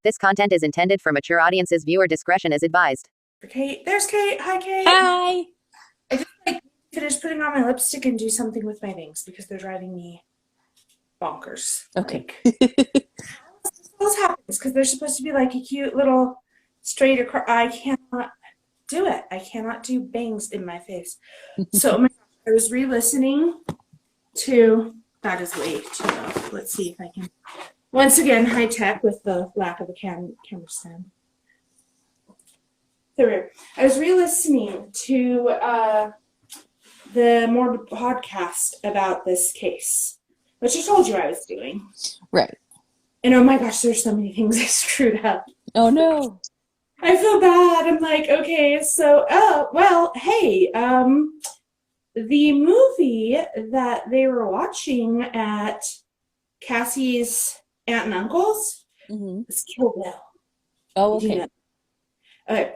This content is intended for mature audiences. Viewer discretion is advised. Kate, there's Kate. Hi, Kate. Hi. I just finished putting on my lipstick and do something with my bangs because they're driving me bonkers. Okay. This happens because they're supposed to be like a cute little straight across. I cannot do it. I cannot do bangs in my face. So I was re-listening to. That is way too low. Let's see if I can. Once again, high tech with the lack of a camera stand. I was re-listening to the more podcast about this case, which I told you I was doing. Right. And oh my gosh, there's so many things I screwed up. Oh no. I feel bad. I'm like, okay, so hey, the movie that they were watching at Cassie's aunt and uncle's was Kill Bill. Oh, okay. Okay.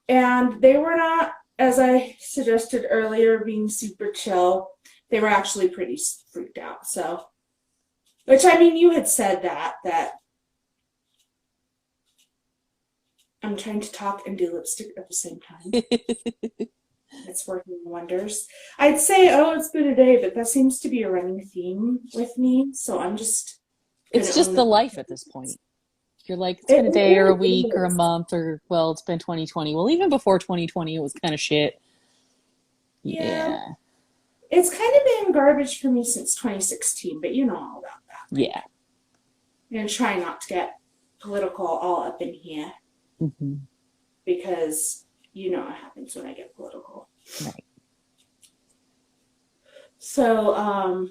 And they were not, as I suggested earlier, being super chill. They were actually pretty freaked out. So, which I mean, you had said that I'm trying to talk and do lipstick at the same time. It's working wonders. I'd say, it's been a day, but that seems to be a running theme with me. So I'm just. It's just the life at this point. You're like, it's been a day or a week or a month or, well, it's been 2020. Well, even before 2020, it was kind of shit. Yeah. It's kind of been garbage for me since 2016, but you know all about that. Right? Yeah. I'm going to try not to get political all up in here. Mm-hmm. Because you know what happens when I get political. Right. So, I'm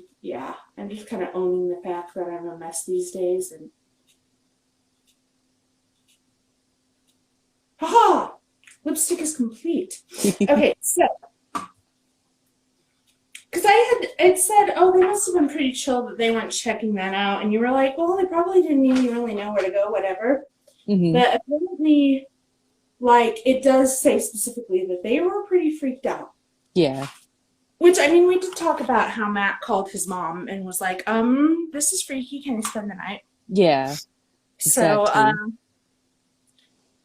just kind of owning the fact that I'm a mess these days. And haha! Lipstick is complete. Okay, so because I'd said, they must have been pretty chill that they weren't checking that out, and you were like, well, they probably didn't even really know where to go, whatever. Mm-hmm. But apparently, it does say specifically that they were pretty freaked out. Yeah. Which, I mean, we did talk about how Matt called his mom and was like, this is freaky. Can I spend the night? Yeah. Exactly. So,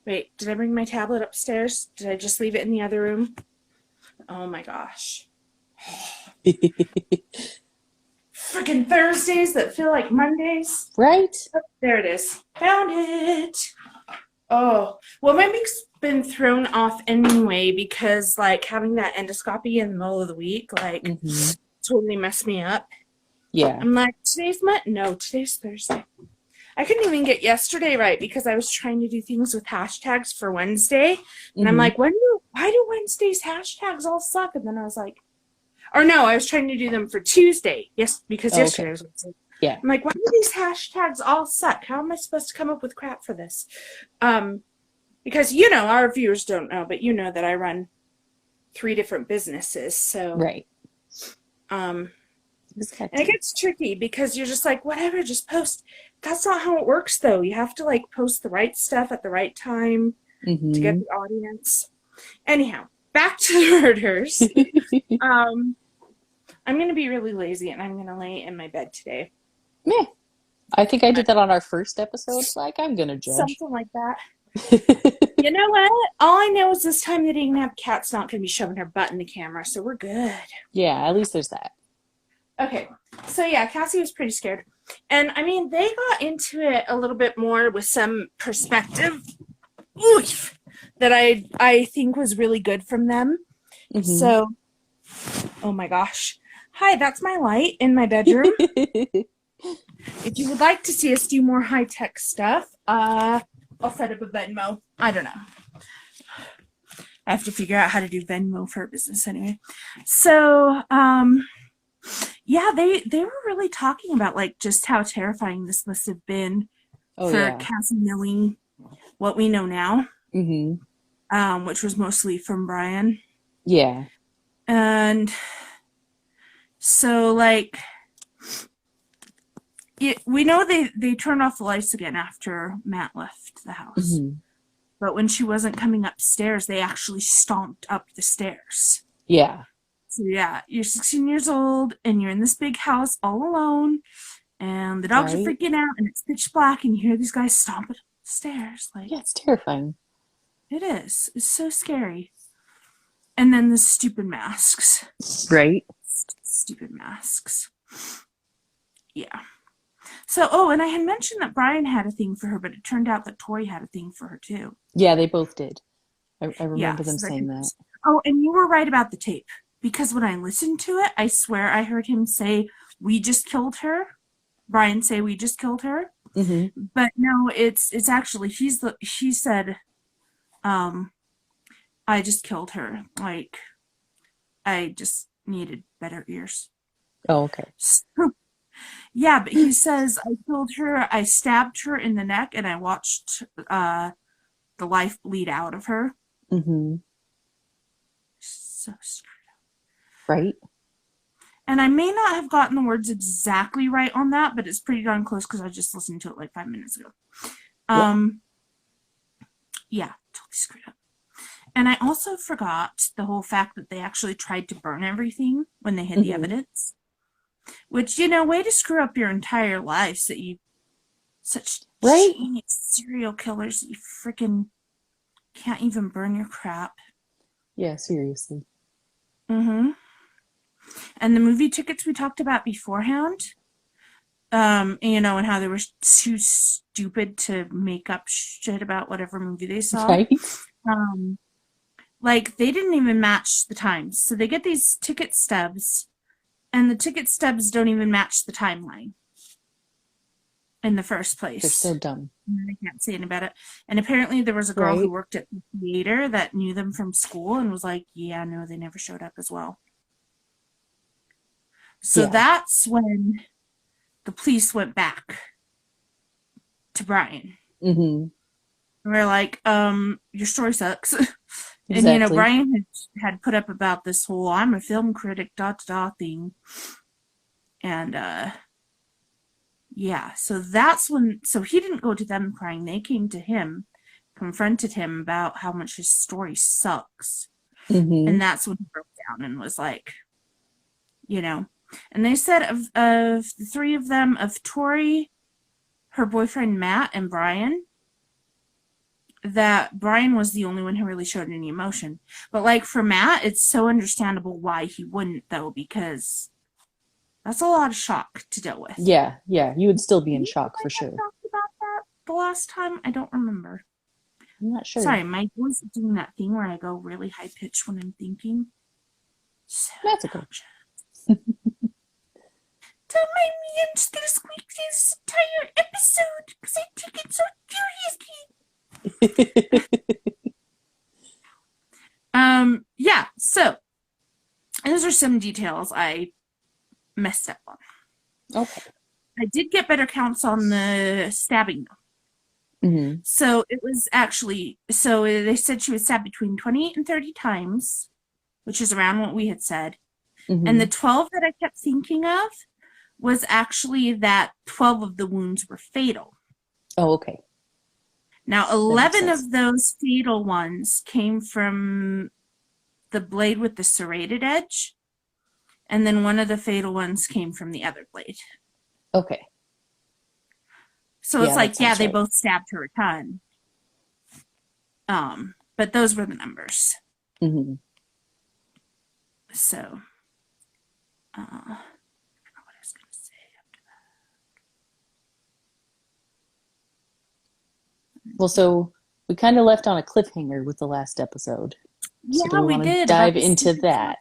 wait, did I bring my tablet upstairs? Did I just leave it in the other room? Oh my gosh. Freaking Thursdays that feel like Mondays. Right? Oh, there it is. Found it. Oh, well, my week's been thrown off anyway because, having that endoscopy in the middle of the week, totally messed me up. Yeah. I'm like, today's Thursday. I couldn't even get yesterday right because I was trying to do things with hashtags for Wednesday. And I'm like, why do Wednesday's hashtags all suck? And then I was like, I was trying to do them for Tuesday. Yes, because yesterday was Wednesday. Yeah. I'm like, why do these hashtags all suck? How am I supposed to come up with crap for this? Because, our viewers don't know, but you know that I run 3 different businesses. So, right. And it gets tricky because you're just like, whatever, just post. That's not how it works, though. You have to, post the right stuff at the right time to get the audience. Anyhow, back to the murders. I'm going to be really lazy, and I'm going to lay in my bed today. Meh. I think I did that on our first episode. I'm going to judge. Something like that. You know what? All I know is this time they didn't have Kat's not going to be shoving her butt in the camera, so we're good. Yeah, at least there's that. Okay. So, Cassie was pretty scared. And, I mean, they got into it a little bit more with some perspective that I think was really good from them. Mm-hmm. So, oh my gosh. Hi, that's my light in my bedroom. If you would like to see us do more high-tech stuff, I'll set up a Venmo. I don't know. I have to figure out how to do Venmo for a business anyway. So, they were really talking about, just how terrifying this must have been for Cassie knowing what we know now, which was mostly from Brian. Yeah. And so, we know they turned off the lights again after Matt left the house. Mm-hmm. But when she wasn't coming upstairs, they actually stomped up the stairs. Yeah. So, you're 16 years old, and you're in this big house all alone, And the dogs are Right. freaking out, and it's pitch black, and you hear these guys stomping up the stairs. Like, Yeah, it's terrifying. it is. It's so scary. And then the stupid masks. Right. Stupid masks. Yeah. So, and I had mentioned that Brian had a thing for her, but it turned out that Tori had a thing for her too. Yeah, they both did. I remember Yeah, them so saying that. Oh, and you were right about the tape. Because when I listened to it, I swear I heard him say, "We just killed her." Brian say, "We just killed her." Mm-hmm. But no, it's actually he said, "I just killed her." Like, I just needed better ears. Oh, okay. So, yeah, but he says, "I killed her. I stabbed her in the neck, and I watched the life bleed out of her." Mm-hmm. So screwed up. Right. And I may not have gotten the words exactly right on that, but it's pretty darn close because I just listened to it like 5 minutes ago. Yeah, totally screwed up. And I also forgot the whole fact that they actually tried to burn everything when they hid the evidence. Which, way to screw up your entire lives that you such genius serial killers that you freaking can't even burn your crap. Yeah, seriously. Mm-hmm. And the movie tickets we talked about beforehand, and how they were too stupid to make up shit about whatever movie they saw. Right. Like, they didn't even match the times. So they get these ticket stubs, and the ticket stubs don't even match the timeline in the first place. They're so dumb. I can't say anything about it. And apparently there was a girl who worked at the theater that knew them from school and was like, yeah, no, they never showed up as well. So that's when the police went back to Brian. Mm-hmm. We're like, your story sucks. Exactly. And, Brian had put up about this whole, I'm a film critic, thing. And, yeah, so that's when, so he didn't go to them crying. They came to him, confronted him about how much his story sucks. Mm-hmm. And that's when he broke down and was like, and they said of the three of them, of Tori, her boyfriend Matt, and Brian, that Brian was the only one who really showed any emotion. But like for Matt, it's so understandable why he wouldn't, though, because that's a lot of shock to deal with. Yeah, you would still be in shock for sure. I talked about that the last time. I don't remember. I'm not sure. Sorry, my voice is doing that thing where I go really high pitched when I'm thinking. So that's okay. Don't mind me, I'm just gonna squeak this entire episode because I take it so seriously. Yeah, so those are some details I messed up on. Okay. I did get better counts on the stabbing though. Mm-hmm. So it was actually, they said she was stabbed between 28 and 30 times, which is around what we had said. Mm-hmm. And the 12 that I kept thinking of was actually that 12 of the wounds were fatal. Oh, okay. Now, 11 of those fatal ones came from the blade with the serrated edge, and then one of the fatal ones came from the other blade. Okay. So it's like, they both stabbed her a ton. But those were the numbers. Mm-hmm. So, I don't know what I was going to say after that. Well, so we kind of left on a cliffhanger with the last episode. Yeah, so do we want to dive into that?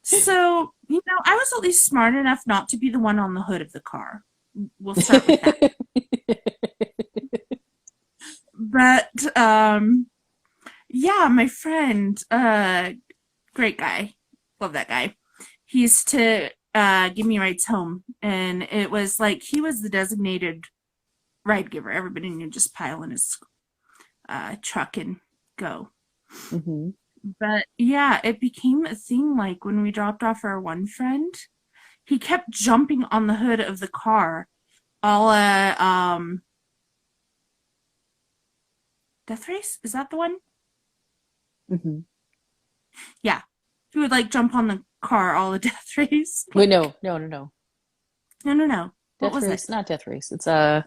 So, I was at least smart enough not to be the one on the hood of the car. We'll start with that. But, yeah, my friend, great guy. Love that guy. He used to give me rides home. And it was like he was the designated ride giver. Everybody knew just pile in his truck and go. Mm-hmm. But yeah, it became a thing. Like when we dropped off our one friend, he kept jumping on the hood of the car. All Death Race? Is that the one? Mm-hmm. Yeah. He would like jump on the car all the Death Race. Wait, no. No. What Death was Race, it? not Death Race. It's Death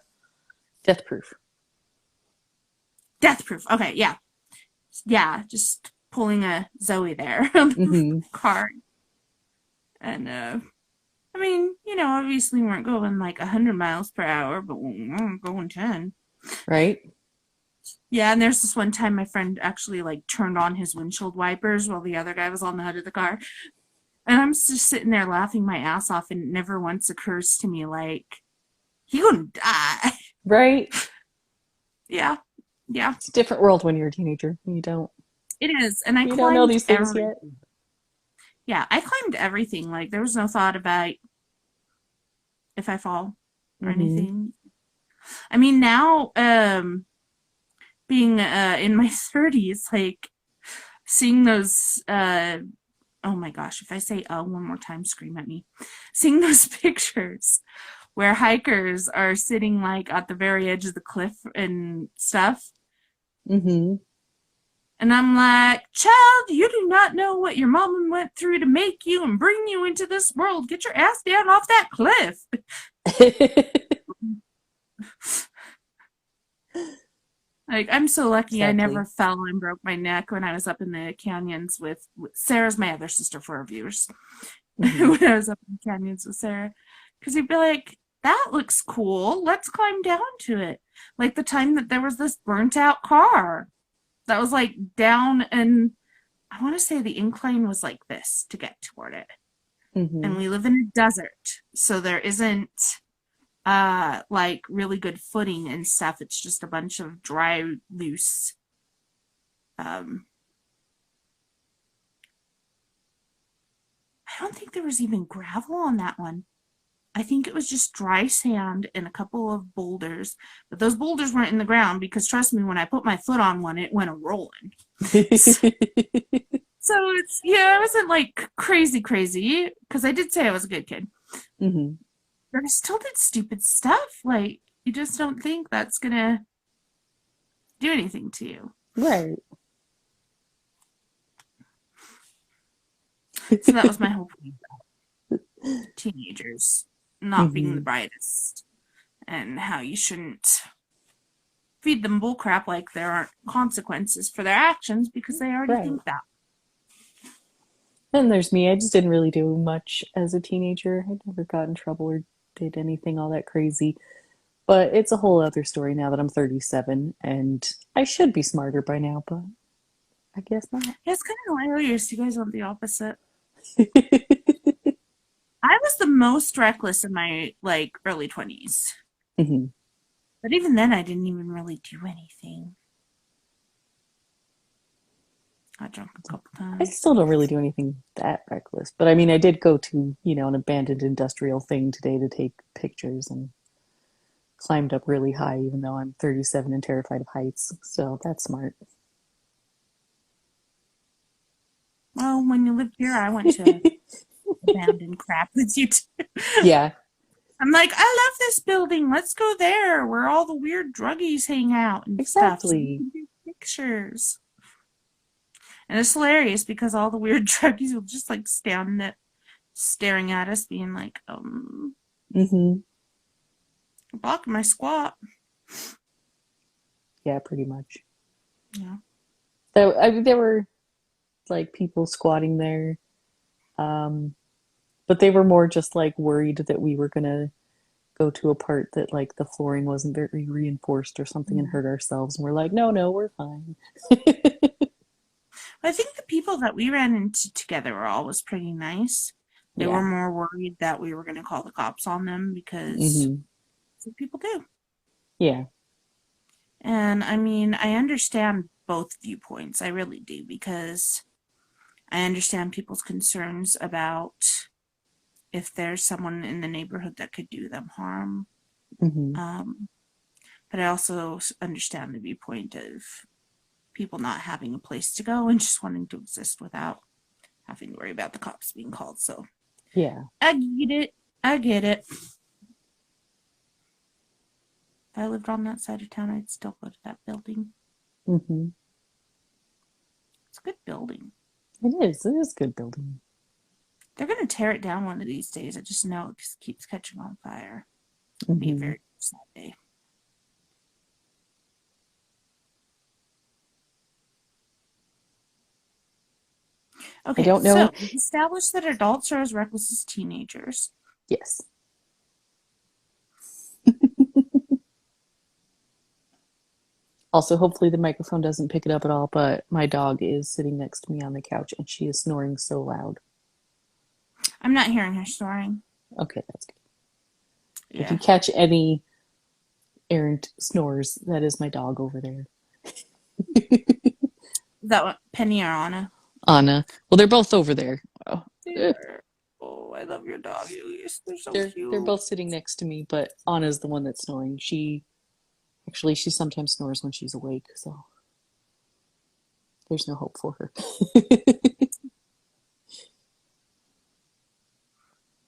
Proof. Death Proof. Okay, yeah. Yeah, just pulling a Zoe there on the car. And, I mean, obviously we weren't going like 100 miles per hour, but we weren't going 10. Right? Yeah, and there's this one time my friend actually like turned on his windshield wipers while the other guy was on the hood of the car. And I'm just sitting there laughing my ass off, and it never once occurs to me like, he gonna die. Right? Yeah. It's a different world when you're a teenager. You don't And I you don't know climbed these things yet. Yeah, I climbed everything. Like, there was no thought about if I fall or anything. I mean, now, being in my 30s, like, seeing those, oh my gosh, if I say one more time, scream at me. Seeing those pictures where hikers are sitting, like, at the very edge of the cliff and stuff. And I'm like, child, you do not know what your mama went through to make you and bring you into this world. Get your ass down off that cliff. Like, I'm so lucky I never fell and broke my neck when I was up in the canyons with Sarah's my other sister for our viewers. When I was up in the canyons with Sarah. Because you'd be like, that looks cool. Let's climb down to it. Like the time that there was this burnt out car that was like down, and I want to say the incline was like this to get toward it. And we live in a desert, so there isn't like really good footing and stuff. It's just a bunch of dry, loose I don't think there was even gravel on that one. I think it was just dry sand and a couple of boulders, but those boulders weren't in the ground because trust me, when I put my foot on one, it went a rolling. So it's, I wasn't like crazy because I did say I was a good kid. But I still did stupid stuff. Like, you just don't think that's gonna do anything to you. Right. So that was my whole point about teenagers not being the brightest, and how you shouldn't feed them bullcrap like there aren't consequences for their actions because they already think that. And there's me. I just didn't really do much as a teenager. I never got in trouble or did anything all that crazy. But it's a whole other story now that I'm 37, and I should be smarter by now, but I guess not. Yeah, it's kind of hilarious. You guys want the opposite. I was the most reckless in my early 20s. But even then, I didn't even really do anything. Got drunk a couple times. I still don't really do anything that reckless. But I mean, I did go to, an abandoned industrial thing today to take pictures and climbed up really high, even though I'm 37 and terrified of heights. So that's smart. Well, when you lived here, I went to abandoned crap with you too. Yeah. I'm like, I love this building. Let's go there where all the weird druggies hang out and stuff. So we can do pictures. And it's hilarious because all the weird druggies will just stand there staring at us, being like, blocking my squat. Yeah, pretty much. Yeah. So there were people squatting there, but they were more just worried that we were gonna go to a part that the flooring wasn't very reinforced or something and hurt ourselves. And we're like, no, we're fine. I think the people that we ran into together were always pretty nice. They were more worried that we were going to call the cops on them because that's what people do. Yeah. And I mean, I understand both viewpoints. I really do, because I understand people's concerns about if there's someone in the neighborhood that could do them harm. But I also understand the viewpoint of people not having a place to go and just wanting to exist without having to worry about the cops being called. So yeah, I get it. If I lived on that side of town, I'd still go to that building. It's a good building. It is a good building. They're going to tear it down one of these days. I just know it keeps catching on fire. It'll be a very sad day. Okay, I don't know. So we established that adults are as reckless as teenagers. Yes. Also, hopefully the microphone doesn't pick it up at all, but my dog is sitting next to me on the couch and she is snoring so loud. I'm not hearing her snoring. Okay, that's good. Yeah. If you catch any errant snores, that is my dog over there. Is that what, Penny or Anna? Anna. Well, they're both over there. Oh, Oh, I love your doggies. They're so cute. They're both sitting next to me, but Anna's the one that's snoring. She sometimes snores when she's awake, so there's no hope for her.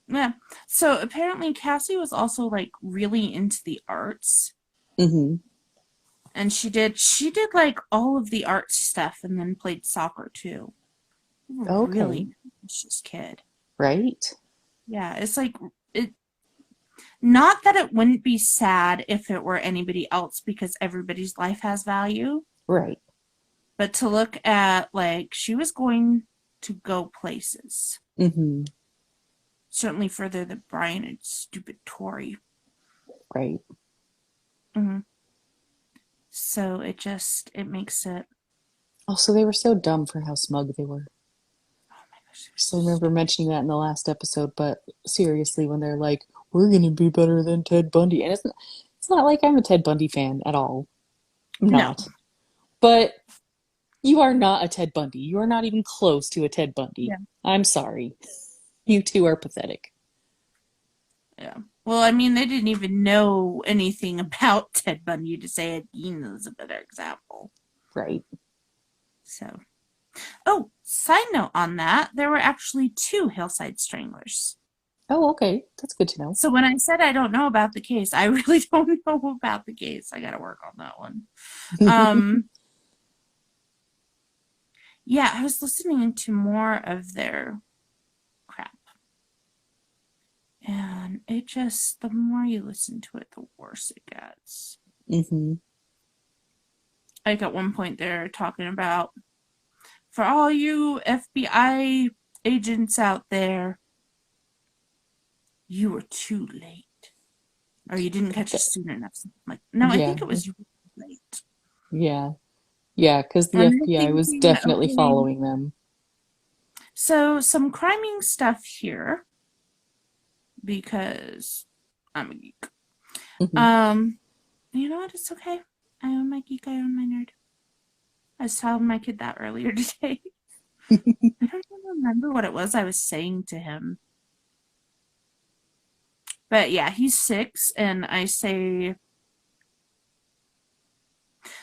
Yeah. So apparently Cassie was also like really into the arts. Mm-hmm. And she did like all of the art stuff and then played soccer too. Okay. Really vicious kid. Right? Yeah, it's like not that it wouldn't be sad if it were anybody else because everybody's life has value. Right. But to look at like she was going to go places. Mm-hmm. Certainly further than Brian and stupid Tori. Right. Mm-hmm. So it makes it. Also, they were so dumb for how smug they were. Oh my gosh. I still remember mentioning that in the last episode, but seriously, when they're like, we're going to be better than Ted Bundy. And it's not like I'm a Ted Bundy fan at all. I'm not. No. But you are not a Ted Bundy. You are not even close to a Ted Bundy. Yeah. I'm sorry. You two are pathetic. Yeah. Well, I mean, they didn't even know anything about Ted Bundy to say Ed Gein is a better example. Right. So. Oh, side note on that, there were actually 2 Hillside Stranglers. Oh, okay. That's good to know. So when I said I don't know about the case, I really don't know about the case. I gotta work on that one. Yeah, I was listening to more of their crap. And it just, the more you listen to it, the worse it gets. Mm-hmm. Like at one point they're talking about, for all you FBI agents out there, you were too late. Or you didn't catch it soon enough. Like, no, I think it was you were late. Yeah. Yeah, because the FBI was definitely following them. So, some criming stuff here. Because I'm a geek. Mm-hmm. You know what? It's okay. I own my geek, I own my nerd. I was telling my kid that earlier today. I don't even remember what it was I was saying to him. But yeah, he's 6, and I say...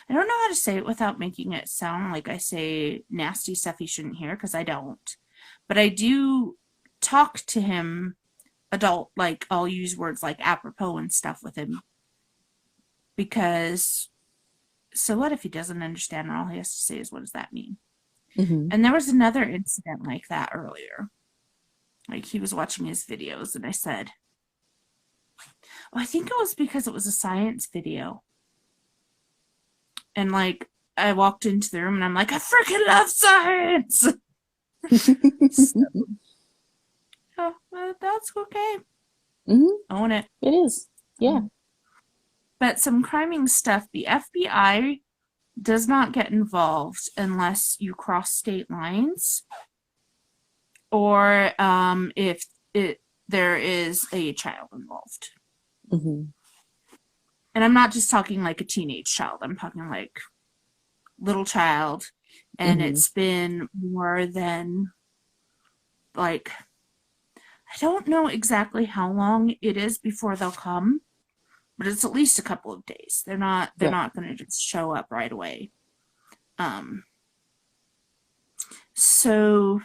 I don't know how to say it without making it sound like I say nasty stuff he shouldn't hear, because I don't. But I do talk to him adult, like I'll use words like apropos and stuff with him. Because, so what if he doesn't understand and all he has to say is, what does that mean? Mm-hmm. And there was another incident like that earlier. Like he was watching his videos and I said, oh, I think it was because it was a science video. And like, I walked into the room and I'm like, I freaking love science! So, oh, well, that's okay. Mm-hmm. Own it. It is. Yeah. But some criming stuff, the FBI does not get involved unless you cross state lines or if there is a child involved. Mm-hmm. And I'm not just talking like a teenage child. I'm talking like little child. And Mm-hmm. it's been more than like, I don't know exactly how long it is before they'll come, but it's at least a couple of days. They're not going to just show up right away. So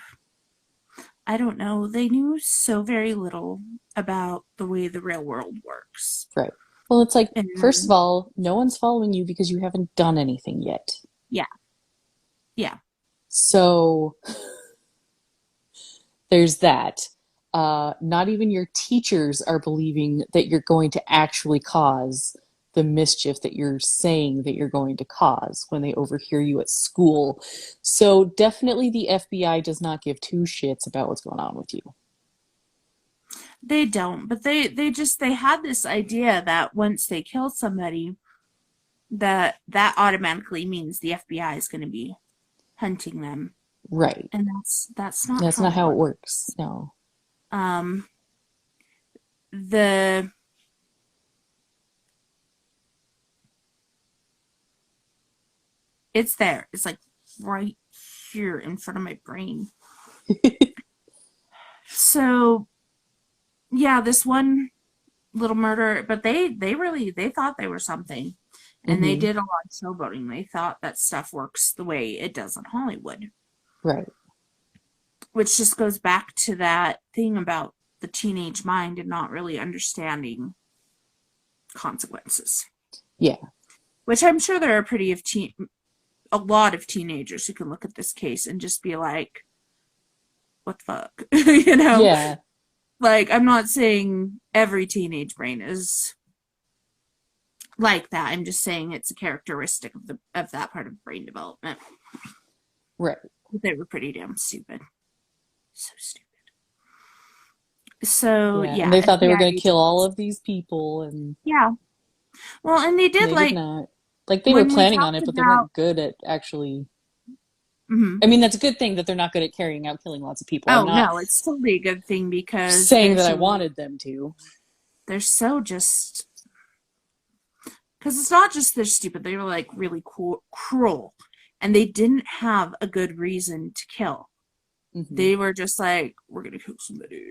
I don't know. They knew so very little about the way the real world works. Right. Well, it's like, And, first of all, no one's following you because you haven't done anything yet. Yeah. Yeah. So there's that. not even your teachers are believing that you're going to actually cause the mischief that you're saying that you're going to cause when they overhear you at school. So definitely the FBI does not give two shits about what's going on with you. They don't, but they had this idea that once they kill somebody, that automatically means the FBI is going to be hunting them. Right. And that's not how it works. No. It's there. It's like right here in front of my brain. So, yeah, this one little murder, but they thought they were something. And they did a lot of showboating. They thought that stuff works the way it does in Hollywood. Right. Which just goes back to that thing about the teenage mind and not really understanding consequences. Yeah. Which I'm sure there are a lot of teenagers who can look at this case and just be like, what the fuck? You know? Yeah. Like, I'm not saying every teenage brain is like that. I'm just saying it's a characteristic of that part of brain development. Right. They were pretty damn stupid. So stupid. So, yeah. And they thought they were going to kill all of these people. And yeah. Well, and they did, did not. Like, they were planning on it, but they weren't good at actually... I mean, that's a good thing that they're not good at carrying out killing lots of people. Oh, no, it's totally a good thing because... saying that I wanted them to. They're so just... Because it's not just they're stupid. They were, like, really cruel. And they didn't have a good reason to kill. They were just like, we're going to kill somebody.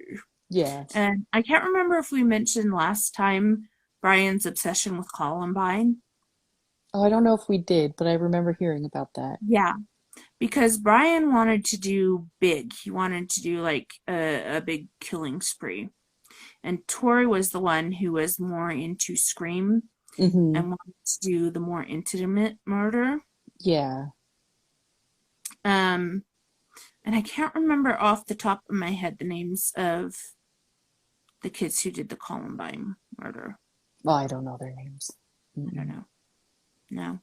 Yeah. And I can't remember if we mentioned last time Brian's obsession with Columbine. Oh, I don't know if we did, but I remember hearing about that. Yeah. Because Brian wanted to do big. He wanted to do, like, a big killing spree. And Tori was the one who was more into Scream and wanted to do the more intimate murder. Yeah. And I can't remember off the top of my head the names of the kids who did the Columbine murder. Well, I don't know their names. I don't know. No.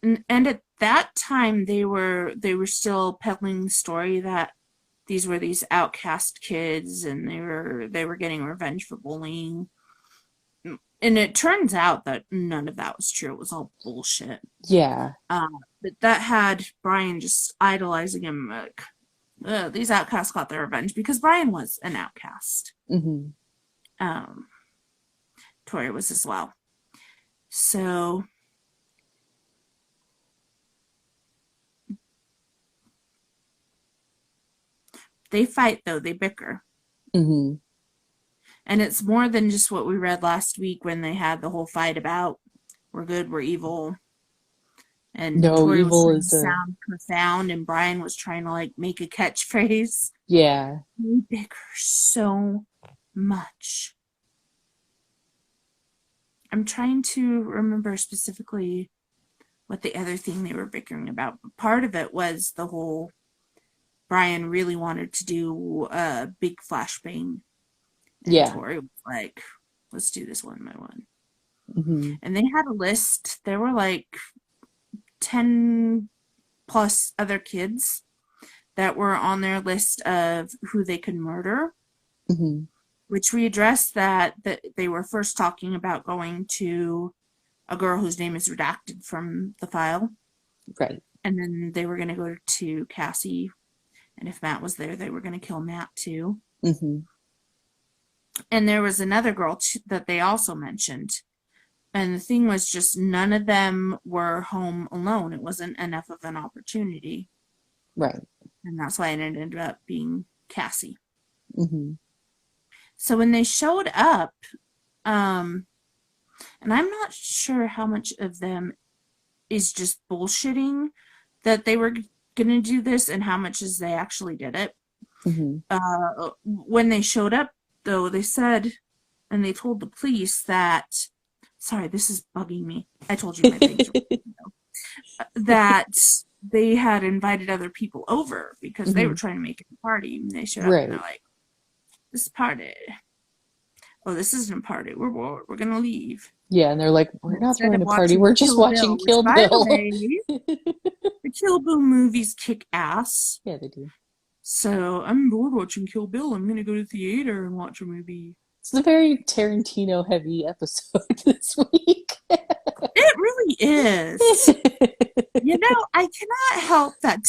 And at that time, they were still peddling the story that these were these outcast kids, and they were getting revenge for bullying. And it turns out that none of that was true. It was all bullshit. Yeah. But that had Brian just idolizing him. Like, these outcasts got their revenge because Brian was an outcast. Tori was as well. So they fight, though. They bicker. And it's more than just what we read last week when they had the whole fight about we're good, we're evil. And no, Tori evil was is trying to sound profound, and Brian was trying to, like, make a catchphrase. Yeah. They bicker so much. I'm trying to remember specifically what the other thing they were bickering about. But part of it was the whole Brian really wanted to do a big flashbang. And Tori was like, let's do this one by one. And they had a list. There were like 10 plus other kids that were on their list of who they could murder, which we addressed that they were first talking about going to a girl whose name is redacted from the file. Right. And then they were going to go to Cassie. And if Matt was there, they were going to kill Matt too. And there was another girl that they also mentioned. And the thing was just none of them were home alone. It wasn't enough of an opportunity. Right. And that's why it ended up being Cassie. So when they showed up, and I'm not sure how much of them is just bullshitting that they were going to do this and how much is they actually did it. When they showed up, though, they said, and they told the police that, sorry, this is bugging me. I told you my things that they had invited other people over because they were trying to make it a party. And they showed up and they're like, this party. Oh, this isn't a party. We're bored. We're gonna leave. Yeah, and they're like, we're not Instead throwing of a party. watching We're just Kill watching Bill, Kill which, by the Bill. way, the Kill Bill movies kick ass. Yeah, they do. So I'm bored watching Kill Bill. I'm gonna go to the theater and watch a movie. It's a very Tarantino-heavy episode this week. It really is. You know, I cannot help that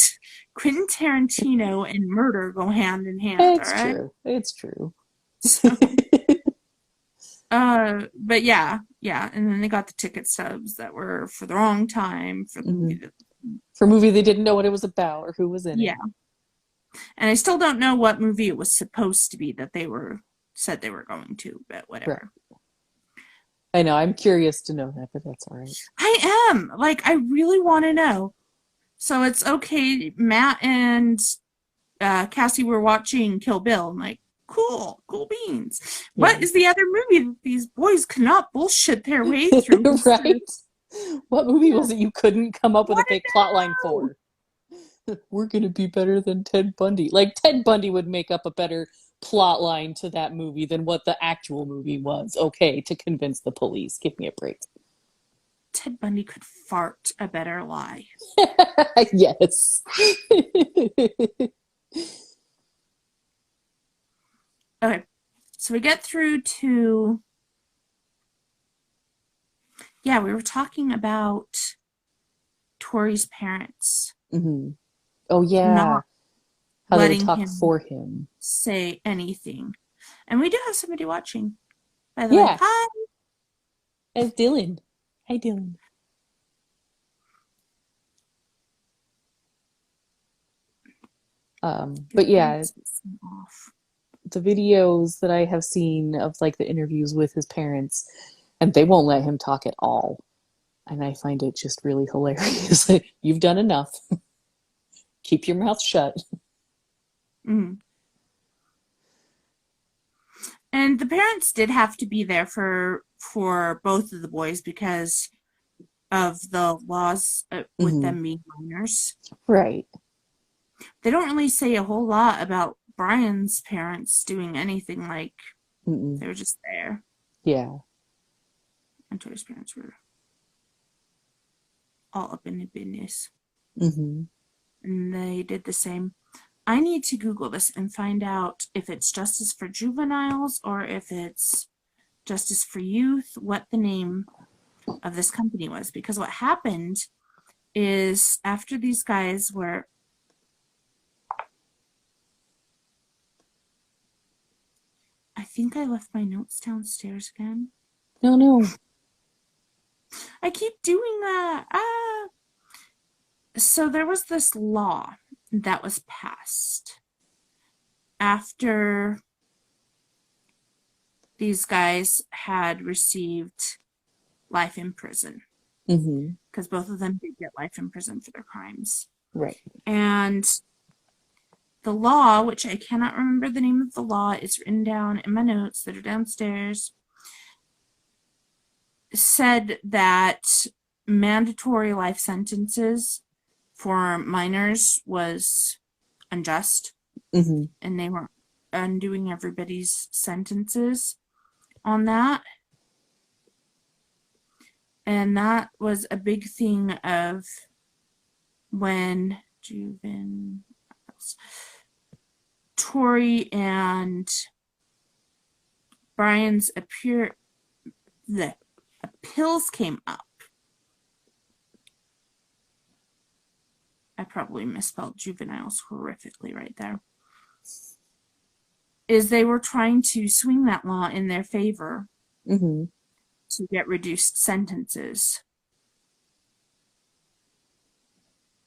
Quentin Tarantino and murder go hand in hand. It's all right? true. It's true. So, but yeah, and then they got the ticket stubs that were for the wrong time for the movie. For a movie they didn't know what it was about or who was in it. Yeah, and I still don't know what movie it was supposed to be that they said they were going to, but whatever. Right. I know. I'm curious to know that, but that's all right. I am. Like, I really want to know. So it's okay. Matt and Cassie were watching Kill Bill. I'm like, cool beans. Yeah. What is the other movie that these boys cannot bullshit their way through? Right? What movie was it you couldn't come up with a big plot line for? We're going to be better than Ted Bundy. Like, Ted Bundy would make up a better plot line to that movie than what the actual movie was. Okay, to convince the police. Give me a break. Ted Bundy could fart a better lie. Yes. Okay, so we get through to... Yeah, we were talking about Tori's parents. Mm-hmm. Oh, yeah. Not how they would letting talk him for him. say anything. And we do have somebody watching, by the way. Yeah. Hi! It's Dylan. Hi, Dylan. But yeah, the videos that I have seen of like the interviews with his parents, and they won't let him talk at all. And I find it just really hilarious. Like, you've done enough. Keep your mouth shut. Mm. And the parents did have to be there for both of the boys because of the laws with them being minors. Right. They don't really say a whole lot about Brian's parents doing anything. Like, they were just there. Yeah. And Tori's parents were all up in the business. Mm-hmm. And they did the same. I need to Google this and find out if it's justice for juveniles or if it's justice for youth, what the name of this company was. Because what happened is after these guys were... I think I left my notes downstairs again. No. I keep doing that. So there was this law that was passed after these guys had received life in prison. Because both of them did get life in prison for their crimes. Right. And the law, which I cannot remember the name of the law, is written down in my notes that are downstairs, said that mandatory life sentences for minors was unjust, and they were undoing everybody's sentences on that. And that was a big thing of when Tori and Brian's appeals came up. I probably misspelled juveniles horrifically right there. Is they were trying to swing that law in their favor to get reduced sentences.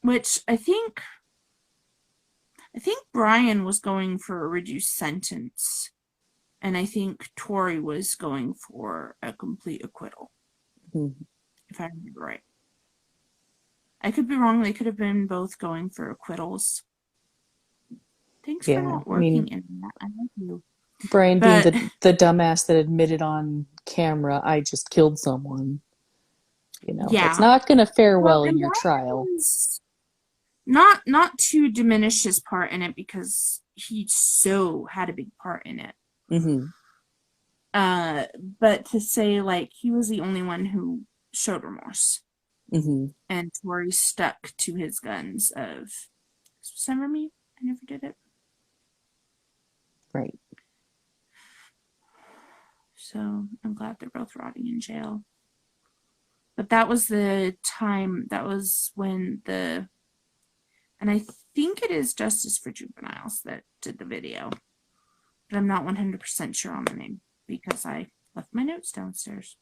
Which I think Brian was going for a reduced sentence. And I think Tori was going for a complete acquittal. If I remember right. I could be wrong. They could have been both going for acquittals. Thanks for not working in that. I love you. Brian being the dumbass that admitted on camera, I just killed someone. You know, it's not going to fare well in your trial. Not to diminish his part in it, because he so had a big part in it. Mm-hmm. But to say, like, he was the only one who showed remorse. Mm-hmm. And Tori stuck to his guns of, this was never me. I never did it. Right. So I'm glad they're both rotting in jail. But that was the time, that was when and I think it is Justice for Juveniles that did the video. But I'm not 100% sure on the name because I left my notes downstairs.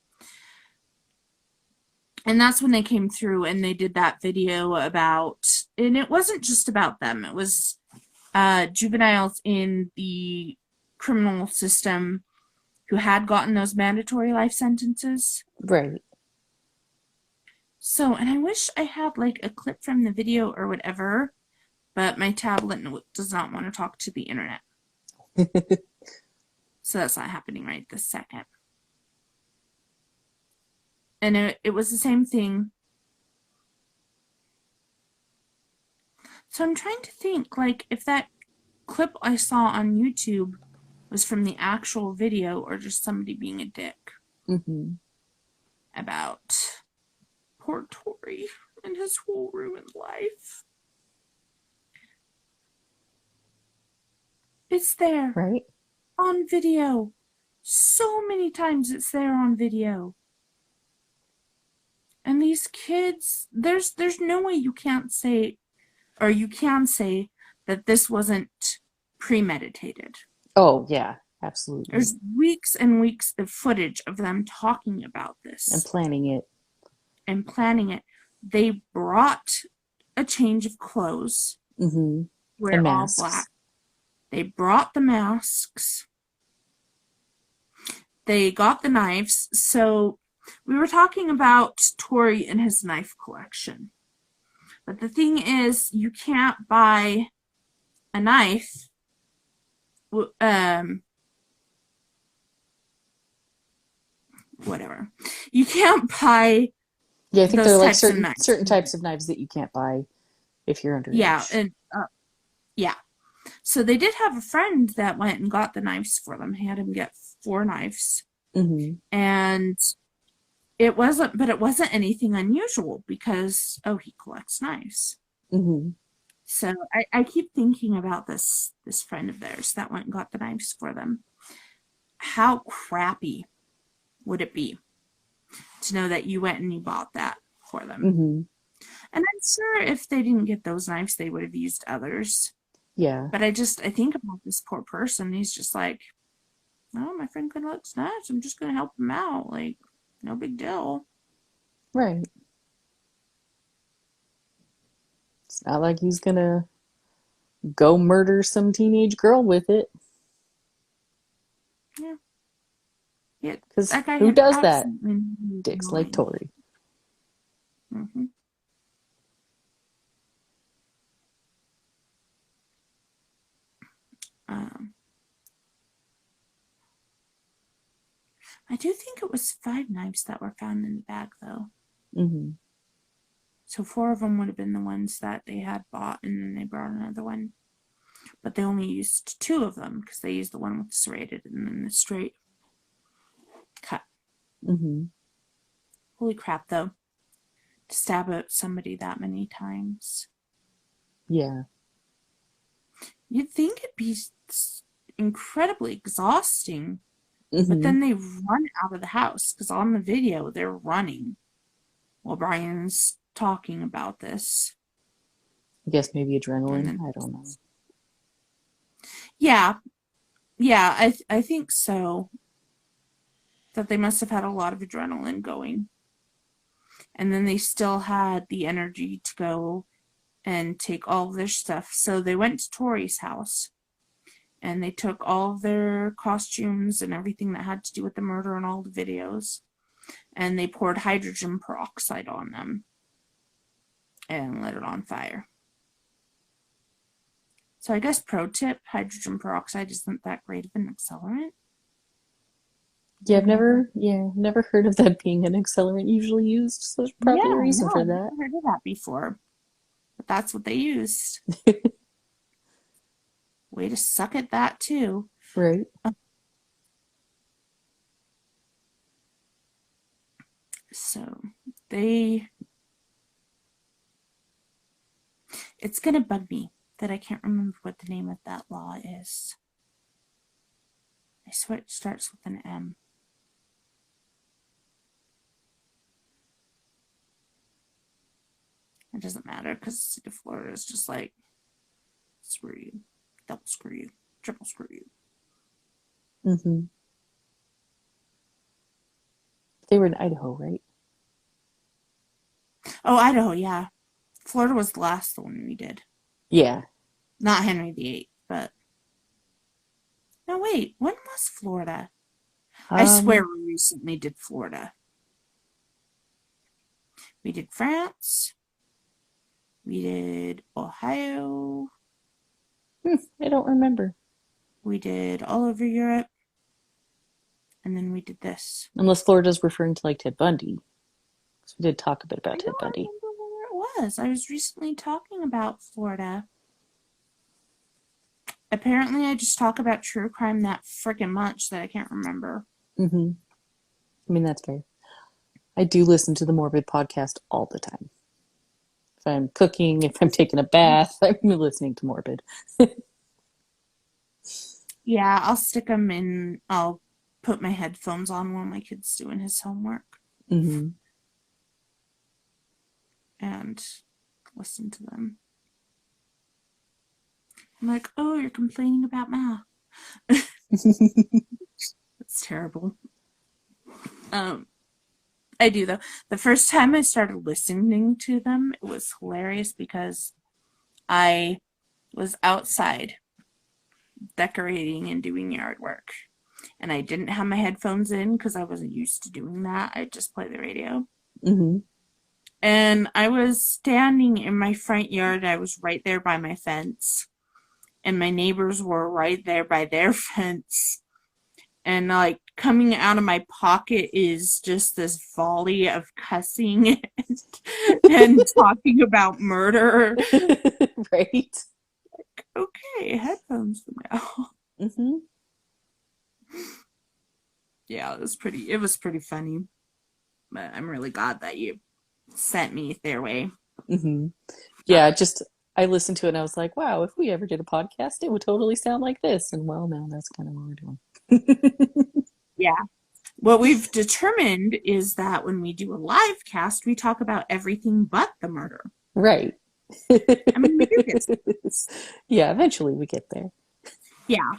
And that's when they came through and they did that video about, and it wasn't just about them. It was juveniles in the criminal system who had gotten those mandatory life sentences. Right. So, and I wish I had like a clip from the video or whatever, but my tablet does not want to talk to the internet. So that's not happening right this second. And it was the same thing. So I'm trying to think, like, if that clip I saw on YouTube was from the actual video or just somebody being a dick about poor Tori and his whole ruined life. It's there. Right. On video. So many times it's there on video. And these kids, there's no way you can't say, or you can say that this wasn't premeditated. Oh, yeah, absolutely. There's weeks and weeks of footage of them talking about this. And planning it. They brought a change of clothes. We're all black. They brought the masks. They got the knives. So we were talking about Tori and his knife collection. But the thing is, you can't buy a knife whatever. You can't buy I think there are like certain types of knives that you can't buy if you're underage. Yeah, and yeah. So they did have a friend that went and got the knives for them. He had him get 4 knives. And it wasn't anything unusual because, he collects knives. So I keep thinking about this friend of theirs that went and got the knives for them. How crappy would it be to know that you went and you bought that for them? And I'm sure if they didn't get those knives, they would have used others. Yeah. But I think about this poor person. He's just like, oh, my friend collects knives. I'm just going to help him out. Like, no big deal. Right. It's not like he's going to go murder some teenage girl with it. Yeah. Yeah. Because who does that? Dicks like Tori. I do think it was 5 knives that were found in the bag, though. So 4 of them would have been the ones that they had bought, and then they brought another one. But they only used 2 of them because they used the one with the serrated and then the straight cut. Holy crap, though. To stab at somebody that many times. Yeah. You'd think it'd be incredibly exhausting. But then they run out of the house because on the video they're running while Brian's talking about this. I guess maybe adrenaline. I don't know. Yeah, I think so. That they must have had a lot of adrenaline going. And then they still had the energy to go and take all of their stuff. So they went to Tori's house. And they took all of their costumes and everything that had to do with the murder and all the videos. And they poured hydrogen peroxide on them. And lit it on fire. So I guess pro tip, hydrogen peroxide isn't that great of an accelerant. Yeah, I've never heard of that being an accelerant usually used. So there's probably a reason for that. I've heard of that before. But that's what they used. Way to suck at that, too. Right. So it's gonna bug me that I can't remember what the name of that law is. I swear it starts with an M. It doesn't matter because the state of Florida is just like, screw you, double screw you, triple screw you. Mm-hmm. They were in Idaho, right? Oh, Idaho, yeah. Florida was the last one we did. Yeah. Not Henry VIII, but... No, wait. When was Florida? I swear we recently did Florida. We did France. We did Ohio. I don't remember. We did all over Europe. And then we did this. Unless Florida's referring to like Ted Bundy. So we did talk a bit about I Ted don't Bundy. remember where it was. I was recently talking about Florida. Apparently, I just talk about true crime that freaking much that I can't remember. Mm-hmm. I mean, that's fair. I do listen to the Morbid podcast all the time. If I'm cooking, if I'm taking a bath, I'm listening to Morbid. Yeah, I'll stick them in. I'll put my headphones on while my kid's doing his homework. Mm-hmm. And listen to them. I'm like, oh, you're complaining about math. That's terrible. I do, though. The first time I started listening to them, it was hilarious because I was outside decorating and doing yard work. And I didn't have my headphones in because I wasn't used to doing that. I just play the radio. Mm-hmm. And I was standing in my front yard. I was right there by my fence. And my neighbors were right there by their fence. And like coming out of my pocket is just this volley of cussing and talking about murder. Right? Okay, headphones for now. Mm-hmm. Yeah, it was pretty funny. But I'm really glad that you sent me their way. Mm-hmm. Yeah, I listened to it and I was like, wow, if we ever did a podcast, it would totally sound like this. And well, now that's kind of what we're doing. Yeah. What we've determined is that when we do a live cast, we talk about everything but the murder. Right. I mean, we do get yeah, eventually we get there. Yeah.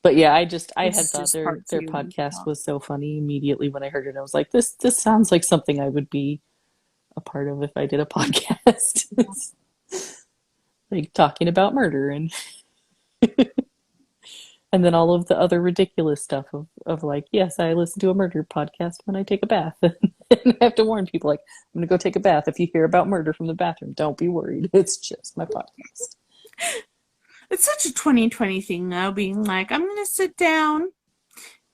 But yeah, I had It's thought just their part two. podcast was so funny immediately when I heard it. I was like, this sounds like something I would be a part of if I did a podcast. Like talking about murder and and then all of the other ridiculous stuff of like, yes, I listen to a murder podcast when I take a bath. And I have to warn people like, I'm gonna go take a bath. If you hear about murder from the bathroom, don't be worried. It's just my podcast. It's such a 2020 thing, though, being like, I'm going to sit down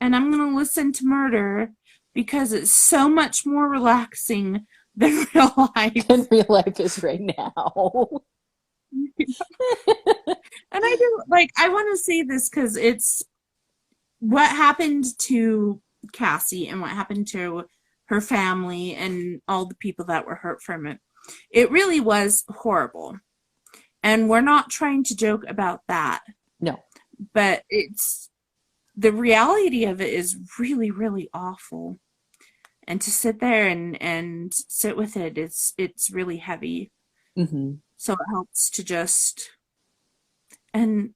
and I'm going to listen to murder because it's so much more relaxing than real life. And real life is right now. And I do, like, I want to say this because it's what happened to Cassie and what happened to her family and all the people that were hurt from it. It really was horrible. And we're not trying to joke about that. No. But the reality of it is really, really awful. And to sit there and sit with it, it's really heavy. Mm-hmm. So it helps to just... And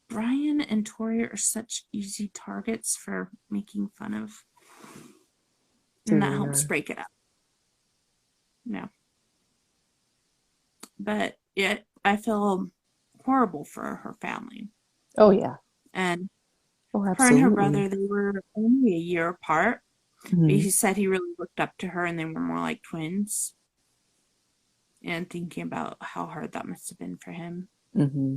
Brian and Tori are such easy targets for making fun of. And that helps break it up. No. But yet I feel horrible for her family. Oh, yeah. And her and her brother, they were only a year apart. Mm-hmm. But he said he really looked up to her and they were more like twins. And thinking about how hard that must have been for him. Mm-hmm.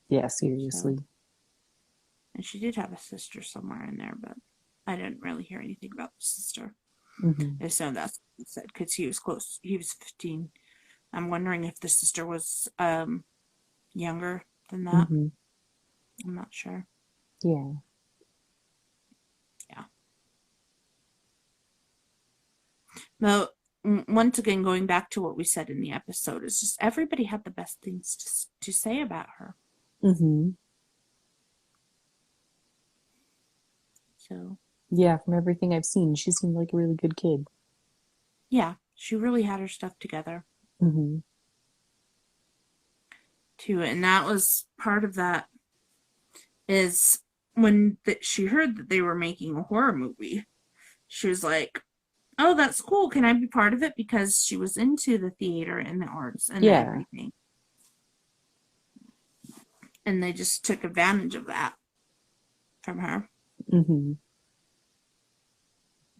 Yeah, seriously. So, and she did have a sister somewhere in there, but I didn't really hear anything about the sister. Mm-hmm. I assume that's what he said because he was close. He was 15. I'm wondering if the sister was younger than that. Mm-hmm. I'm not sure. Yeah. Well, once again, going back to what we said in the episode, it's just everybody had the best things to say about her. Mm-hmm. So, Yeah, from everything I've seen, she seemed like a really good kid. yeah, she really had her stuff together. Mm-hmm. Too, and that was part of that is when she heard that they were making a horror movie. She was like, "Oh, that's cool. Can I be part of it?" Because she was into the theater and the arts and Yeah. everything. And they just took advantage of that from her. Mm-hmm.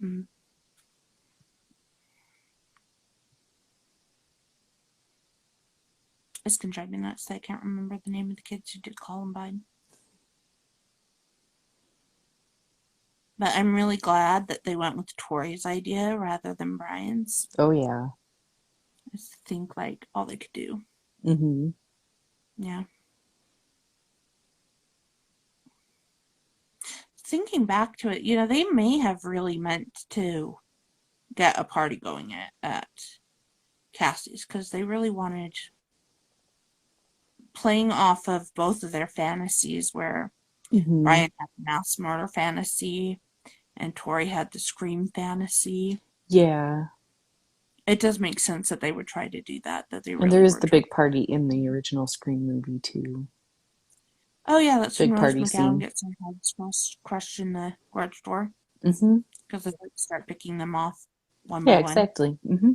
Mm. It's gonna drive me nuts that I can't remember the name of the kids who did Columbine. But I'm really glad that they went with Tori's idea rather than Brian's. Oh, yeah. I just think like all they could do. Mm-hmm. Yeah. Thinking back to it, they may have really meant to get a party going at Cassie's because they really wanted playing off of both of their fantasies where Mm-hmm. Brian had the mass murder fantasy and Tori had the scream fantasy. Yeah. It does make sense that they would try to do that. That they really And there is were the big party in the original Scream movie, too. Oh yeah, that's Big when Rose party McGowan scene. gets her heads crushed in the garage door Mm-hmm. because they start picking them off one Yeah, by one. exactly. Mm-hmm.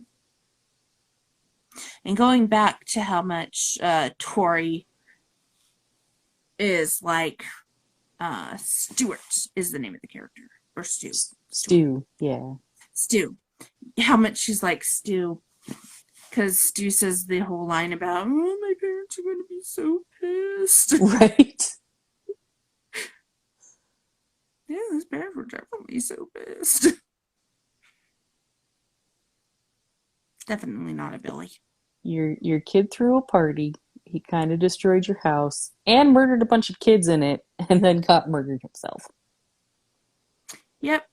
And going back to how much Tori is like Stuart is the name of the character. Or Stu. Stu, yeah. Stu. How much she's like Stu. Because Stu says the whole line about, oh, my parents are going to be so pissed. Right? Yeah, his parents were definitely so pissed. Definitely not a Billy. Your kid threw a party. He kind of destroyed your house and murdered a bunch of kids in it, and then got murdered himself. Yep,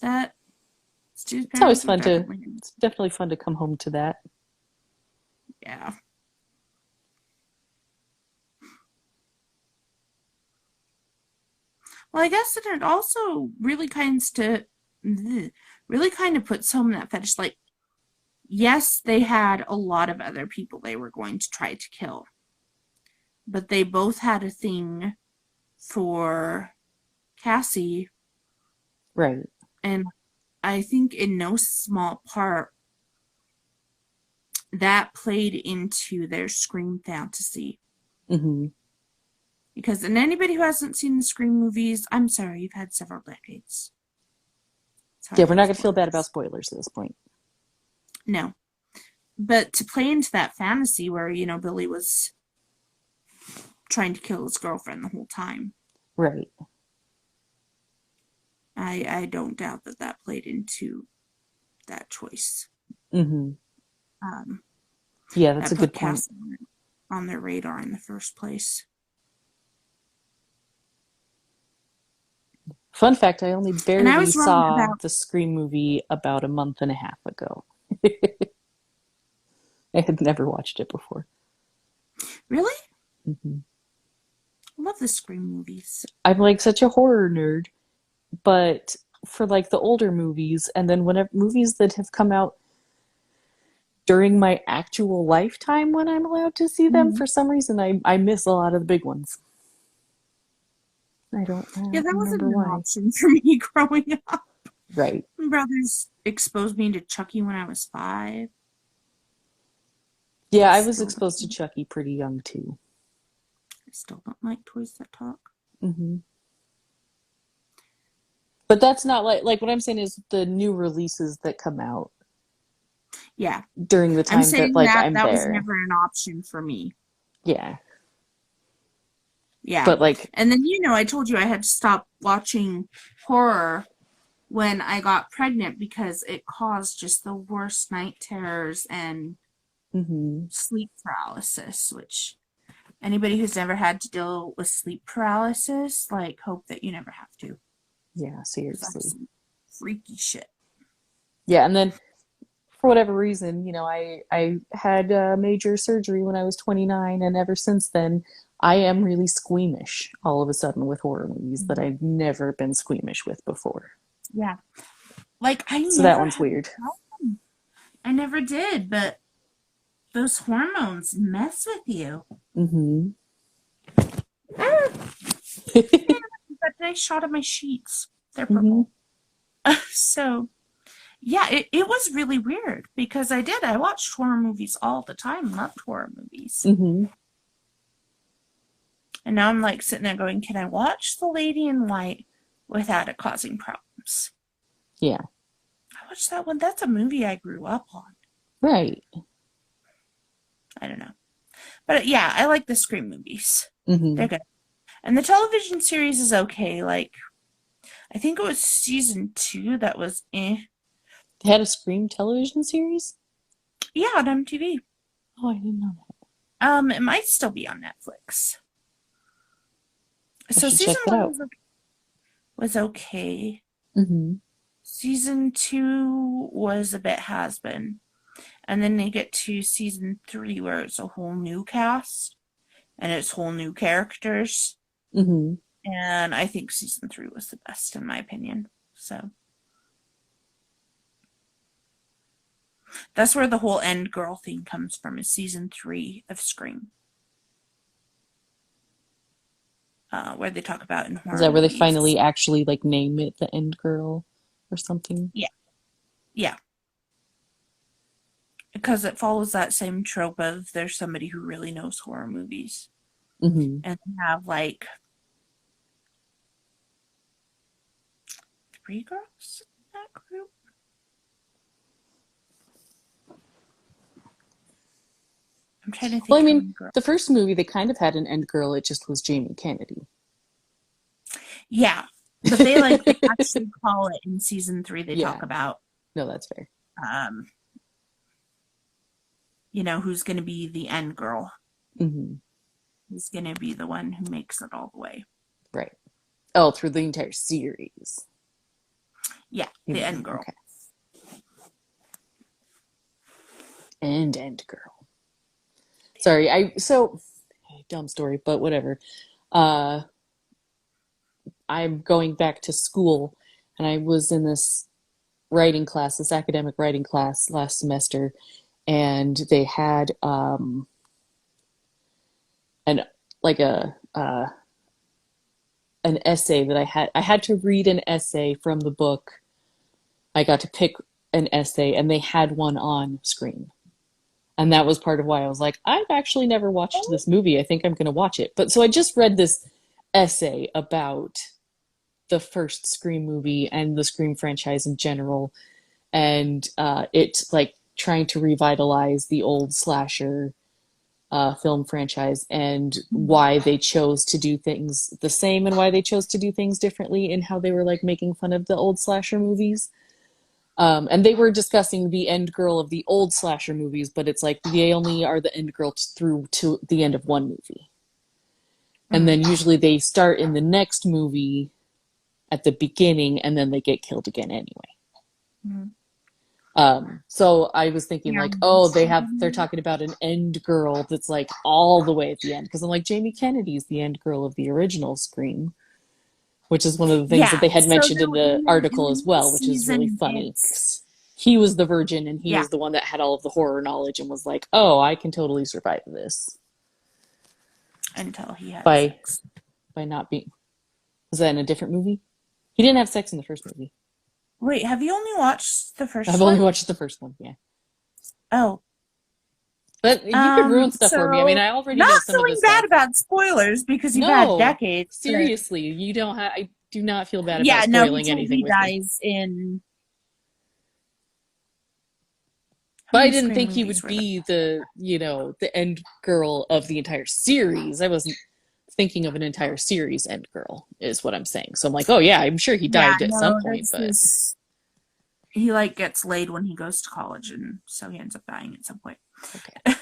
that Stu's It's always parents fun were to. It's definitely fun to come home to that. Yeah. Well, I guess that it also really really kind of puts home that fetish. Like, yes, they had a lot of other people they were going to try to kill, but they both had a thing for Cassie. Right. And I think in no small part that played into their Scream fantasy. Mm-hmm. Because, and anybody who hasn't seen the Scream movies, I'm sorry, you've had several decades. Sorry, Yeah, we're not going to feel bad about spoilers at this point. No. But to play into that fantasy where, Billy was trying to kill his girlfriend the whole time. Right. I don't doubt that played into that choice. Mm-hmm. Yeah, that's a good point. Cassie on their radar in the first place. Fun fact, I only barely saw about the Scream movie about a month and a half ago. I had never watched it before. Really? Mm-hmm. I love the Scream movies. I'm like such a horror nerd, but for like the older movies, and then whenever movies that have come out during my actual lifetime when I'm allowed to see them, for some reason I miss a lot of the big ones. I don't that wasn't remember an why. option for me growing up. Right. My brothers exposed me to Chucky when I was 5. Yeah, I was exposed to Chucky pretty young too. I still don't like toys that talk. Mm-hmm. But that's not like what I'm saying is the new releases that come out. Yeah. During the time I'm saying I'm that there. was never an option for me. Yeah. Yeah. But like, and then I told you I had to stop watching horror when I got pregnant because it caused just the worst night terrors and sleep paralysis, which anybody who's never had to deal with sleep paralysis, like, hope that you never have to. Yeah, seriously. Freaky shit. Yeah, and then for whatever reason, I had major surgery when I was 29, and ever since then, I am really squeamish all of a sudden with horror movies that I've never been squeamish with before. Yeah. Like, So that one's weird. I never did, but those hormones mess with you. Mm-hmm. That nice shot of my sheets. They're purple. So, yeah, it was really weird because I watched horror movies all the time, loved horror movies. Mm-hmm. And now I'm like sitting there going, can I watch The Lady in White without it causing problems? Yeah. I watched that one. That's a movie I grew up on. Right. I don't know. But yeah, I like the Scream movies. Mm-hmm. They're good. And the television series is okay. Like, I think it was season 2 that was They had a Scream television series? Yeah, on MTV. Oh, I didn't know that. It might still be on Netflix. I So should season check that 1 out. was okay. Mm-hmm. Season 2 was a bit has-been. And then they get to season 3 where it's a whole new cast and it's whole new characters. Mm-hmm. And I think season 3 was the best in my opinion. So that's where the whole end girl thing comes from, is season 3 of Scream. Where they talk about in horror Is that where they movies. finally actually like name it the End Girl or something? Yeah. Because it follows that same trope of there's somebody who really knows horror movies. Mm-hmm. And they have like 3 girls in that group. I'm trying to think. Well, I mean, the first movie, they kind of had an End Girl. It just was Jamie Kennedy. Yeah. But they actually call it in season 3, they talk about. No, that's fair. Who's going to be the end girl. Mm-hmm. Who's going to be the one who makes it all the way. Right. Oh, through the entire series. Yeah, the end girl. Okay. End girl. Sorry, dumb story, but whatever. I'm going back to school, and I was in this academic writing class last semester, and they had an essay that I had to read an essay from the book. I got to pick an essay, and they had one on Scream. And that was part of why I was like, I've actually never watched this movie. I think I'm going to watch it. But so I just read this essay about the first Scream movie and the Scream franchise in general. And it's like trying to revitalize the old slasher film franchise and why they chose to do things the same and why they chose to do things differently and how they were like making fun of the old slasher movies. And they were discussing the end girl of the old slasher movies, but it's like they only are the end girl through to the end of one movie. And then usually they start in the next movie at the beginning and then they get killed again anyway. So I was thinking they're talking about an end girl that's like all the way at the end. Because I'm like, Jamie Kennedy's the end girl of the original Scream. Which is one of the things that they had mentioned in the article as well, which is really funny. He was the virgin, and he was the one that had all of the horror knowledge and was like, oh, I can totally survive this. Until he had sex. By not being... Was that in a different movie? He didn't have sex in the first movie. Wait, have you only watched the first one? I've only watched the first one, yeah. Oh. But you could ruin stuff for me. I mean, I already know some of this stuff. Not feeling bad about spoilers because you've had decades. Seriously, you don't have. I do not feel bad about spoiling anything. He dies in. But I didn't think he would be the end girl of the entire series. I wasn't thinking of an entire series end girl, is what I'm saying. So I'm like, oh yeah, I'm sure he died at some point, but. He gets laid when he goes to college, and so he ends up dying at some point. Okay.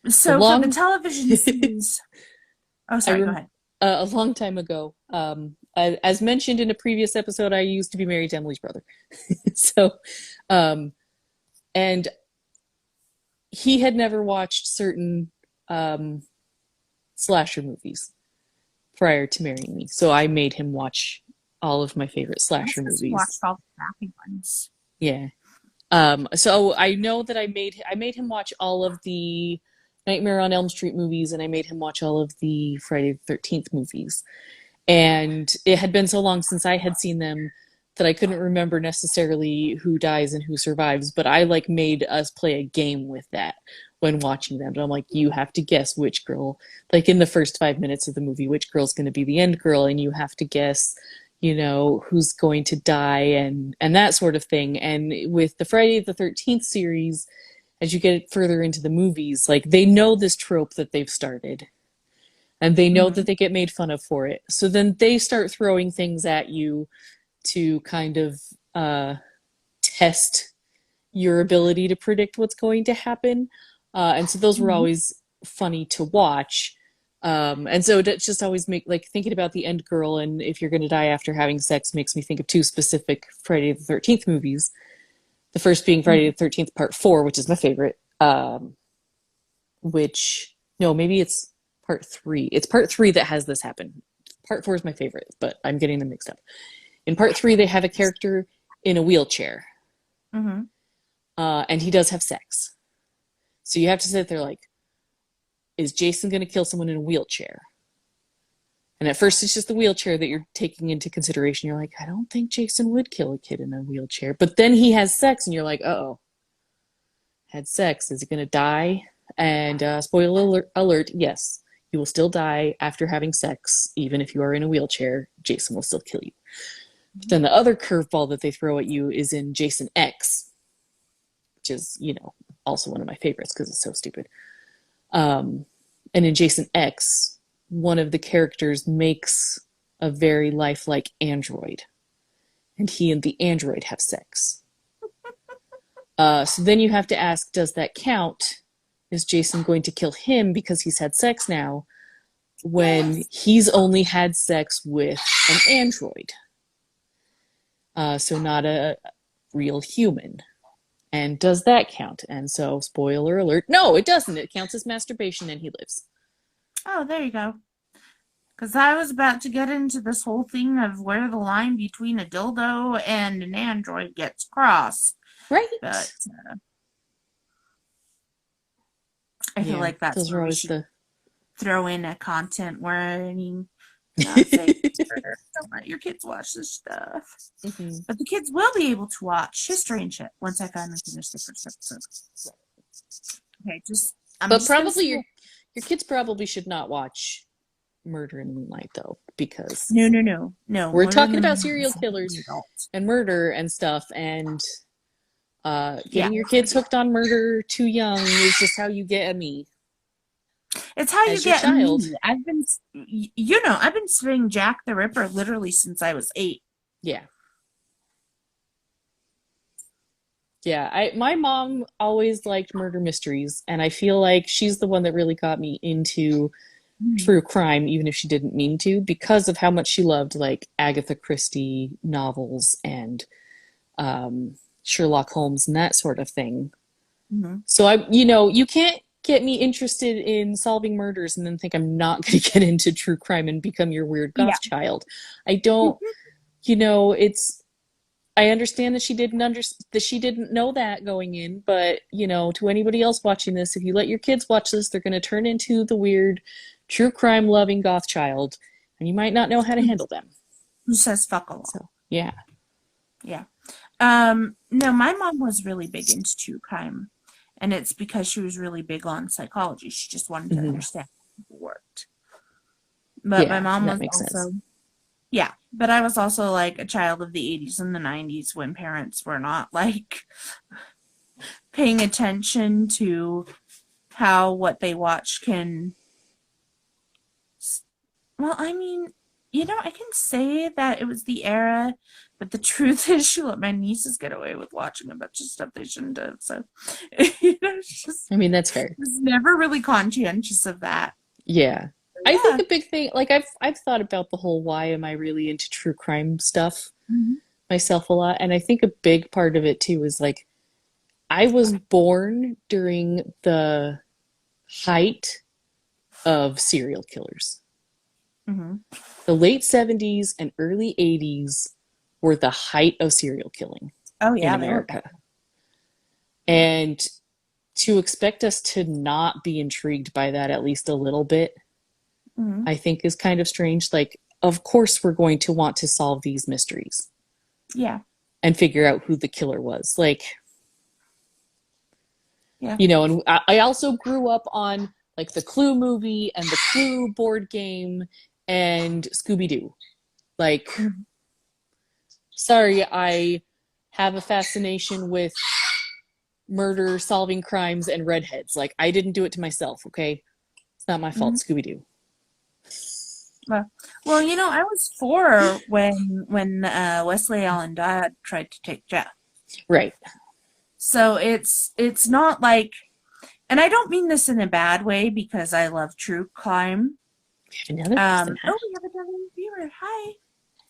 So for the television series, oh sorry, go ahead. A long time ago, as mentioned in a previous episode, I used to be married to Emily's brother. So, and he had never watched certain slasher movies prior to marrying me. So I made him watch all of my favorite slasher movies. Watched all the crappy ones. Yeah. So I know that I made him watch all of the Nightmare on Elm Street movies, and I made him watch all of the Friday the 13th movies. And it had been so long since I had seen them that I couldn't remember necessarily who dies and who survives, but I like made us play a game with that when watching them. And I'm like, you have to guess which girl, like in the first 5 minutes of the movie, which girl's going to be the end girl, and you have to guess, you know, who's going to die and that sort of thing. And with the Friday the 13th series, as you get further into the movies, like they know this trope that they've started. And they know that they get made fun of for it. So then they start throwing things at you to kind of test your ability to predict what's going to happen. And so those were always funny to watch. And so it just always make, like, thinking about the end girl and if you're going to die after having sex makes me think of two specific Friday the 13th movies. The first being Friday the 13th Part 4, which is my favorite. Maybe it's Part 3. It's Part 3 that has this happen. Part 4 is my favorite, but I'm getting them mixed up. In Part 3, they have a character in a wheelchair. And he does have sex. So you have to sit there like, is Jason going to kill someone in a wheelchair? And at first it's just the wheelchair that you're taking into consideration. You're like, I don't think Jason would kill a kid in a wheelchair. But then he has sex and you're like, uh-oh. Had sex. Is he going to die? And spoiler alert, yes. You will still die after having sex, even if you are in a wheelchair. Jason will still kill you. But then the other curveball that they throw at you is in Jason X, which is, you know, also one of my favorites because it's so stupid. And in Jason X, one of the characters makes a very lifelike android, and he and the android have sex. So then you have to ask, does that count? Is Jason going to kill him because he's had sex now when he's only had sex with an android? So not a real human. And does that count? And so, spoiler alert, no, it doesn't. It counts as masturbation and he lives. Oh, there you go. Because I was about to get into this whole thing of where the line between a dildo and an android gets crossed. Right. But I feel like that's those are where we always should throw in a content warning. Not safe. Don't let your kids watch this stuff. But the kids will be able to watch History and Shit once I finally finish the first episode. Okay, but probably your kids probably should not watch Murder in the Moonlight though, because no. We're talking about serial killers and murder and stuff, and getting your kids hooked on murder too young is just how you get me. It's how you get child. Me. I've been studying Jack the Ripper literally since I was 8. Yeah. Yeah, my mom always liked murder mysteries, and I feel like she's the one that really got me into true crime, even if she didn't mean to, because of how much she loved like Agatha Christie novels and Sherlock Holmes and that sort of thing. So you can't get me interested in solving murders and then think I'm not going to get into true crime and become your weird goth child. I don't, I understand that she didn't know that going in, but to anybody else watching this, if you let your kids watch this, they're going to turn into the weird true crime loving goth child, and you might not know how to handle them. Who says fuck along? So, yeah. No, my mom was really big into true crime, and it's because she was really big on psychology. She just wanted to understand how it worked. But my mom was also sense. Yeah, but I was also like a child of the 80s and the 90s when parents were not like paying attention to how what they watch can. Well, I mean, I can say that it was the era, but the truth is she let my nieces get away with watching a bunch of stuff they shouldn't have. So, it's just, I mean, that's fair. I was never really conscientious of that. Yeah. I think a big thing, like I've thought about the whole why am I really into true crime stuff myself a lot, and I think a big part of it too is like I was born during the height of serial killers. The late 70s and early 80s were the height of serial killing in America. And to expect us to not be intrigued by that at least a little bit, I think is kind of strange. Like, of course we're going to want to solve these mysteries. Yeah. And figure out who the killer was. Like, you know, and I also grew up on like the Clue movie and the Clue board game and Scooby-Doo. Like, sorry, I have a fascination with murder, solving crimes, and redheads. Like, I didn't do it to myself, okay? It's not my fault, Scooby-Doo. Well, you know, I was 4 when Wesley Allen Dodd tried to take Jeff. Right. So it's not like, and I don't mean this in a bad way because I love true crime. We have another person. We have another viewer. Hi.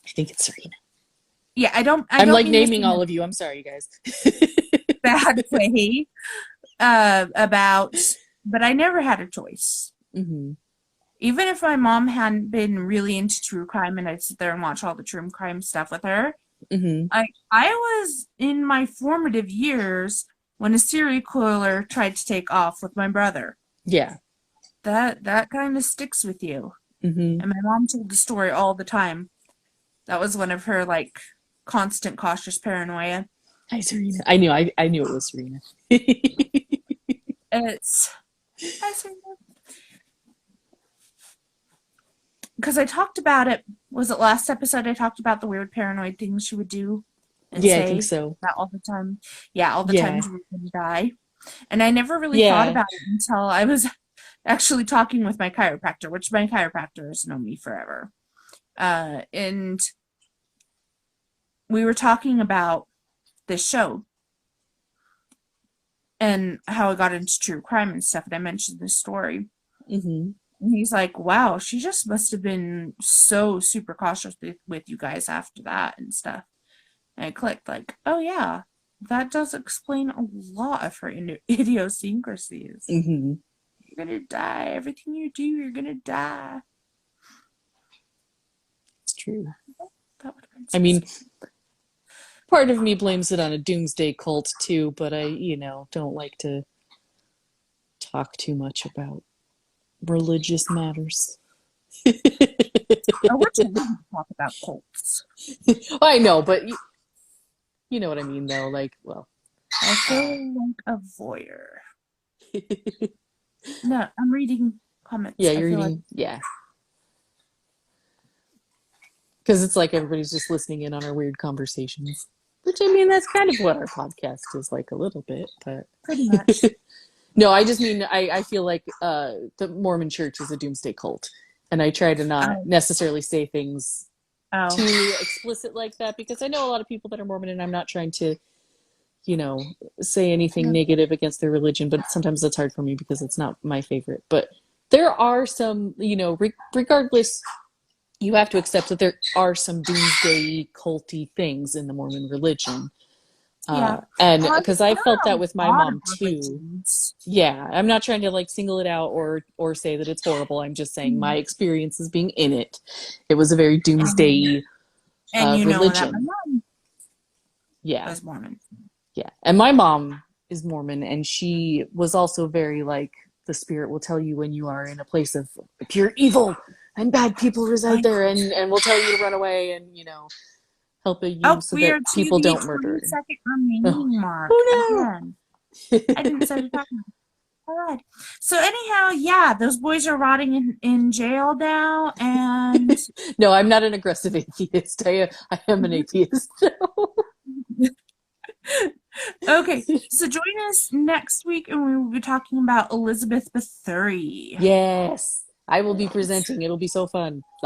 I think it's Serena. Yeah, I'm like naming all of you. I'm sorry, you guys. Bad way about, but I never had a choice. Even if my mom hadn't been really into true crime and I'd sit there and watch all the true crime stuff with her, I was in my formative years when a serial killer tried to take off with my brother. Yeah. That kind of sticks with you. And my mom told the story all the time. That was one of her, like, constant cautious paranoia. Hi, Serena. I knew it was Serena. Hi, Serena. Because I talked about it, was it last episode I talked about the weird paranoid things she would do? And I think so. That all the time. Yeah, all the time she was going to die. And I never really thought about it until I was actually talking with my chiropractor, which my chiropractor has known me forever. And we were talking about this show and how I got into true crime and stuff, and I mentioned this story. And he's like, wow, she just must have been so super cautious with you guys after that and stuff. And I clicked like, oh yeah, that does explain a lot of her idiosyncrasies. You're gonna die. Everything you do, you're gonna die. It's true. That would have been I mean, part of me blames it on a doomsday cult too, but I, don't like to talk too much about religious matters. I want to talk about cults. I know, but you know what I mean, though. Like, well, I feel like a voyeur. No, I'm reading comments. Yeah, you're reading. Yeah, because it's like everybody's just listening in on our weird conversations. Which, I mean, that's kind of what our podcast is like a little bit, but pretty much. No, I just mean I feel like the Mormon Church is a doomsday cult, and I try to not necessarily say things too explicit like that because I know a lot of people that are Mormon, and I'm not trying to, say anything negative against their religion, but sometimes that's hard for me because it's not my favorite. But there are some, regardless, you have to accept that there are some doomsday culty things in the Mormon religion. And because I felt that with my mom too. Yeah, I'm not trying to like single it out or say that it's horrible. I'm just saying my experiences being in it. It was a very doomsday and you religion. Know that my mom was Mormon. Yeah, and my mom is Mormon, and she was also very like the spirit will tell you when you are in a place of pure evil and bad people reside there, and will tell you to run away and help you so that people don't murder. Mark. Oh no! I didn't say to talk about. All right. So anyhow, those boys are rotting in jail now, and no, I'm not an aggressive atheist. I am an atheist. Okay, so join us next week, and we will be talking about Elizabeth Bathory. Yes, I will be presenting. It'll be so fun.